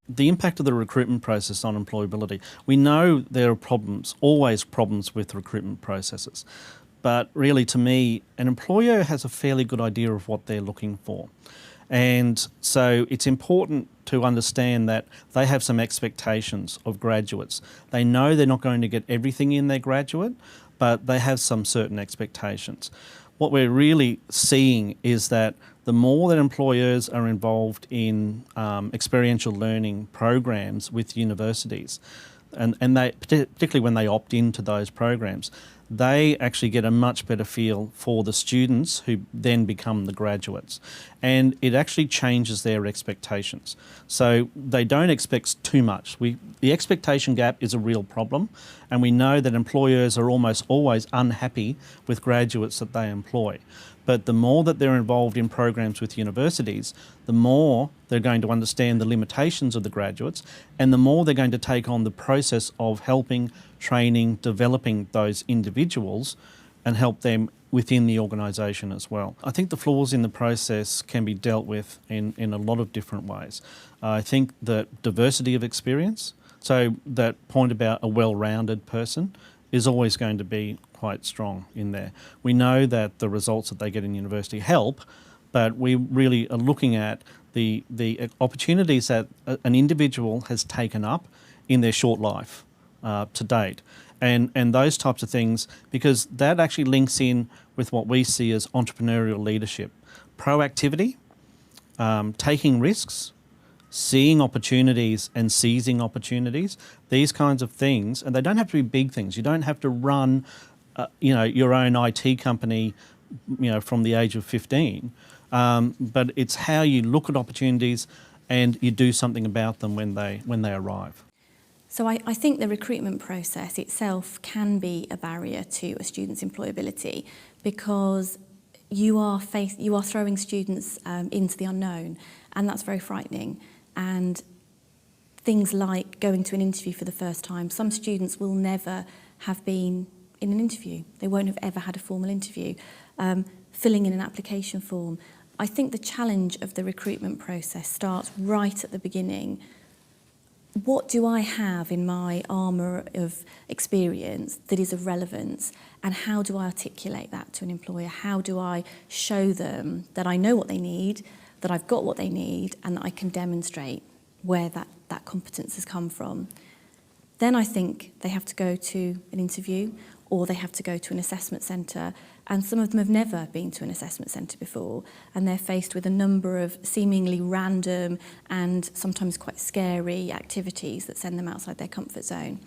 The impact of the recruitment process on employability. We know there are problems, always problems with recruitment processes. But really, to me, an employer has a fairly good idea of what they're looking for. And so it's important to understand that they have some expectations of graduates. They know they're not going to get everything in their graduate, but they have some certain expectations. What we're really seeing is that the more that employers are involved in experiential learning programs with universities, and they, particularly when they opt into those programs, they actually get a much better feel for the students who then become the graduates. And it actually changes their expectations. So they don't expect too much. The expectation gap is a real problem, and we know that employers are almost always unhappy with graduates that they employ. But the more that they're involved in programs with universities, the more they're going to understand the limitations of the graduates, and the more they're going to take on the process of helping, training, developing those individuals and help them within the organisation as well. I think the flaws in the process can be dealt with in a lot of different ways. I think that diversity of experience, so that point about a well-rounded person, is always going to be quite strong in there. We know that the results that they get in university help, but we really are looking at the opportunities that an individual has taken up in their short life to date. And those types of things, because that actually links in with what we see as entrepreneurial leadership. Proactivity, taking risks, seeing opportunities and seizing opportunities, these kinds of things, and they don't have to be big things. You don't have to run your own IT company from the age of 15, but it's how you look at opportunities and you do something about them when they arrive. So I think the recruitment process itself can be a barrier to a student's employability, because you are throwing students into the unknown, and that's very frightening. And things like going to an interview for the first time, some students will never have been in an interview. They won't have ever had a formal interview. Filling in an application form. I think the challenge of the recruitment process starts right at the beginning. What do I have in my armour of experience that is of relevance, and how do I articulate that to an employer? How do I show them that I know what they need, that I've got what they need, and that I can demonstrate where that competence has come from? Then I think they have to go to an interview, or they have to go to an assessment centre, and some of them have never been to an assessment centre before, and they're faced with a number of seemingly random and sometimes quite scary activities that send them outside their comfort zone.